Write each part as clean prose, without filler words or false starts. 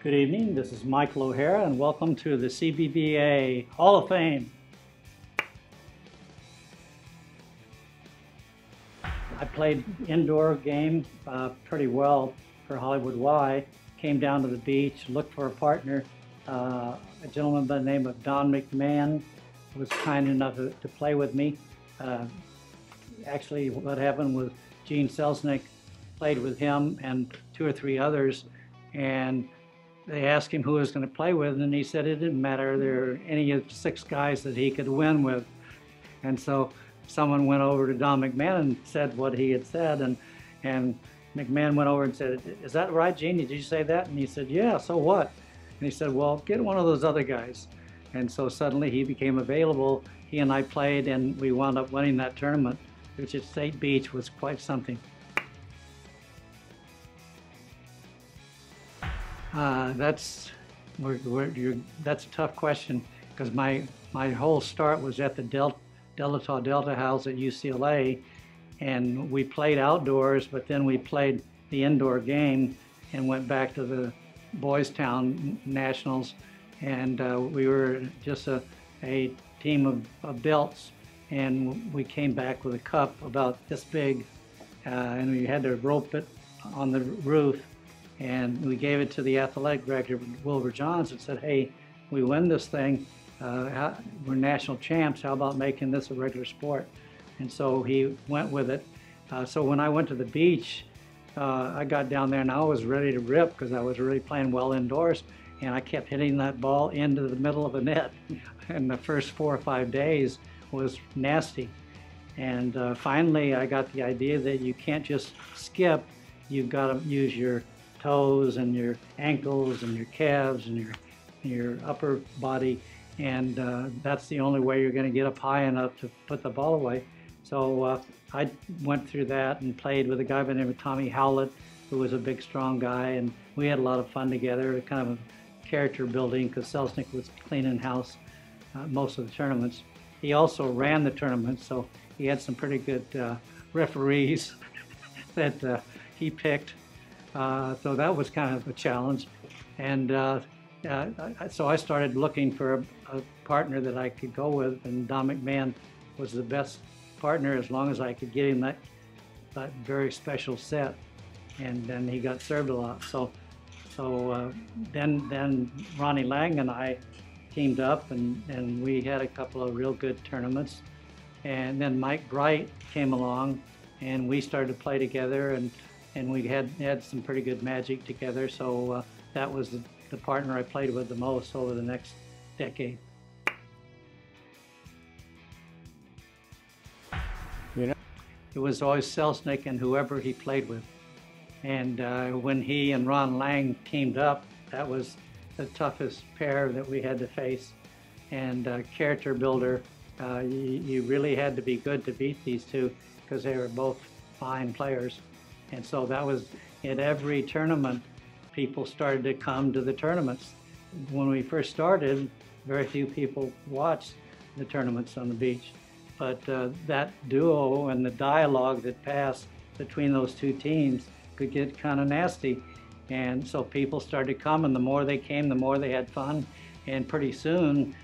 Good evening, this is Michael O'Hara and welcome to the CBVA Hall of Fame. I played indoor game pretty well for Hollywood Y. Came down to the beach, looked for a partner. A gentleman by the name of Don McMahon was kind enough to play with me. Actually, what happened was Gene Selznick played with him and 2 or 3 others, and they asked him who he was going to play with, and he said it didn't matter. There were any of the 6 guys that he could win with. And so someone went over to Don McMahon and said what he had said, and McMahon went over and said, "Is that right, Gene? Did you say that?" And he said, "Yeah, so what?" And he said, "Well, get one of those other guys." And so suddenly he became available. He and I played, and we wound up winning that tournament, which at State Beach was quite something. That's a tough question, because my whole start was at the Delta House at UCLA, and we played outdoors, but then we played the indoor game and went back to the Boys Town Nationals, and we were just a team of belts, and we came back with a cup about this big, and we had to rope it on the roof. And we gave it to the athletic director, Wilbur Johns, and said, "Hey, we win this thing. We're national champs. How about making this a regular sport?" And so he went with it. So when I went to the beach, I got down there and I was ready to rip because I was really playing well indoors. And I kept hitting that ball into the middle of the net. And the first 4 or 5 days was nasty. And finally, I got the idea that you can't just skip. You've got to use your toes and your ankles and your calves and your upper body, and that's the only way you're going to get up high enough to put the ball away. So I went through that and played with a guy by the name of Tommy Howlett, who was a big, strong guy, and we had a lot of fun together, kind of a character building, because Selznick was cleaning house most of the tournaments. He also ran the tournament, so he had some pretty good referees that he picked. So that was kind of a challenge. And so I started looking for a partner that I could go with, and Don McMahon was the best partner as long as I could get him that very special set. And then he got served a lot. So then Ronnie Lang and I teamed up, and we had a couple of real good tournaments. And then Mike Bright came along, and we started to play together, and we had some pretty good magic together, so that was the partner I played with the most over the next decade. You know, it was always Selznick and whoever he played with. And when he and Ron Lang teamed up, that was the toughest pair that we had to face. And character builder, you really had to be good to beat these two, because they were both fine players. And so that was, at every tournament, people started to come to the tournaments. When we first started, very few people watched the tournaments on the beach. But that duo and the dialogue that passed between those 2 teams could get kind of nasty. And so people started coming. The more they came, the more they had fun. And pretty soon,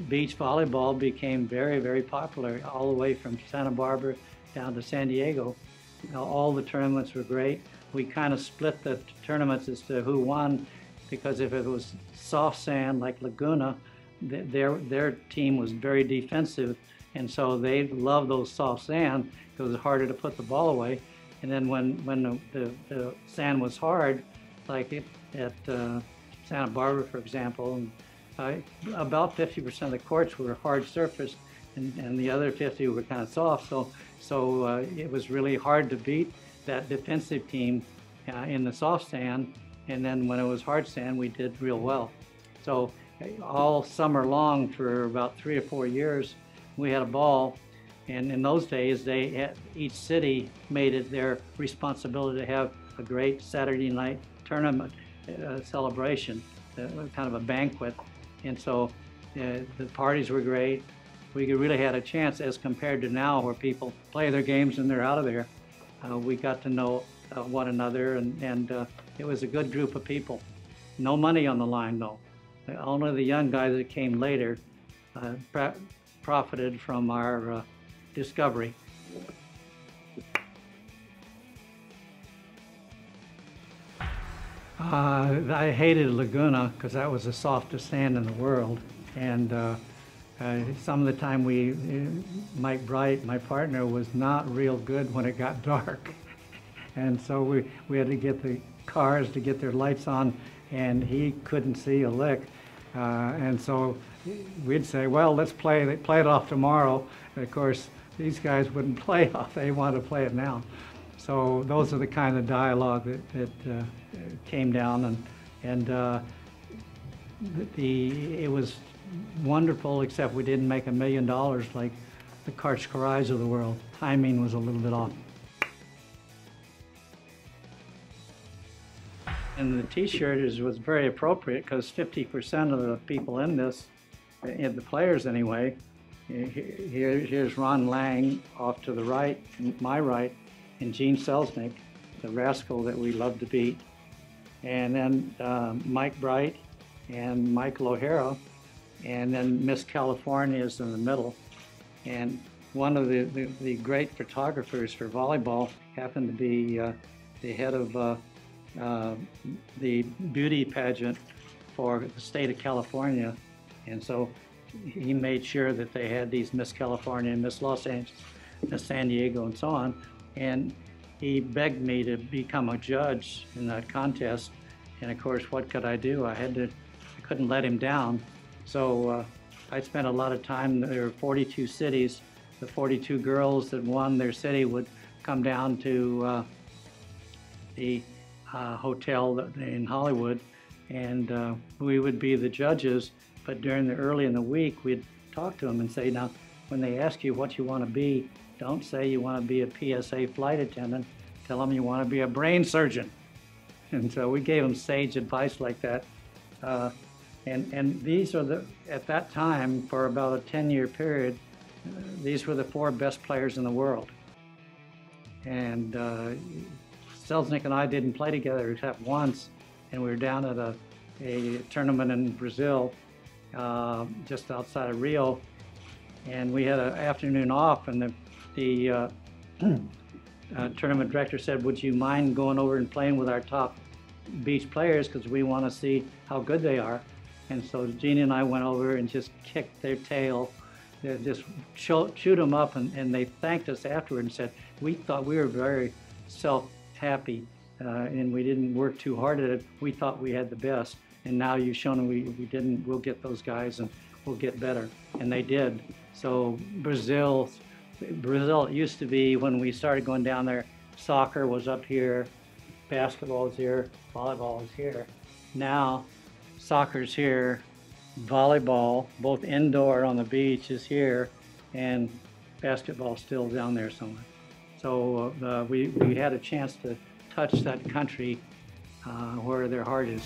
beach volleyball became very, very popular, all the way from Santa Barbara down to San Diego. All the tournaments were great. We kind of split the tournaments as to who won, because if it was soft sand like Laguna, their team was very defensive, and so they loved those soft sand because it was harder to put the ball away. And then when the sand was hard, like at Santa Barbara, for example, about 50% of the courts were hard surface, and the other 50 were kind of soft. So it was really hard to beat that defensive team in the soft sand. And then when it was hard sand, we did real well. So all summer long, for about 3 or 4 years, we had a ball. And in those days, each city made it their responsibility to have a great Saturday night tournament celebration, kind of a banquet. And so the parties were great. We really had a chance, as compared to now, where people play their games and they're out of there. We got to know one another, and it was a good group of people. No money on the line, though. Only the young guys that came later profited from our discovery. I hated Laguna because that was the softest sand in the world, and some of the time Mike Bright, my partner, was not real good when it got dark, and so we had to get the cars to get their lights on, and he couldn't see a lick, and so we'd say, well, let's play it off tomorrow. And of course, these guys wouldn't play off; they wanted to play it now. So those are the kind of dialogue that came down, and it was wonderful, except we didn't make $1 million like the Karch-Karais of the world. Timing was a little bit off. And the T-shirt was very appropriate because 50% of the people in this, the players anyway, here's Ron Lang off to the right, my right, and Gene Selznick, the rascal that we love to beat. And then Mike Bright and Michael O'Hara, and then Miss California is in the middle. And one of the great photographers for volleyball happened to be the head of the beauty pageant for the state of California. And so he made sure that they had these Miss California, Miss Los Angeles, Miss San Diego, and so on. And he begged me to become a judge in that contest. And of course, what could I do? I couldn't let him down. So I spent a lot of time. There were 42 cities. The 42 girls that won their city would come down to the hotel in Hollywood, and we would be the judges. But during the early in the week, we'd talk to them and say, now, when they ask you what you want to be, don't say you want to be a PSA flight attendant. Tell them you want to be a brain surgeon. And so we gave them sage advice like that. And these are at that time, for about a 10-year period, these were the 4 best players in the world. And Selznick and I didn't play together except once, and we were down at a tournament in Brazil, just outside of Rio, and we had an afternoon off, and the tournament director said, would you mind going over and playing with our top beach players, because we want to see how good they are. And so Jeannie and I went over and just kicked their tail, just chewed them up, and they thanked us afterward and said, we thought we were very self-happy and we didn't work too hard at it. We thought we had the best, and now you've shown them we didn't. We'll get those guys and we'll get better. And they did. So Brazil, it used to be, when we started going down there, soccer was up here, basketball is here, volleyball is here. Now soccer's here, volleyball, both indoor on the beach, is here, and basketball still down there somewhere. So we had a chance to touch that country where their heart is.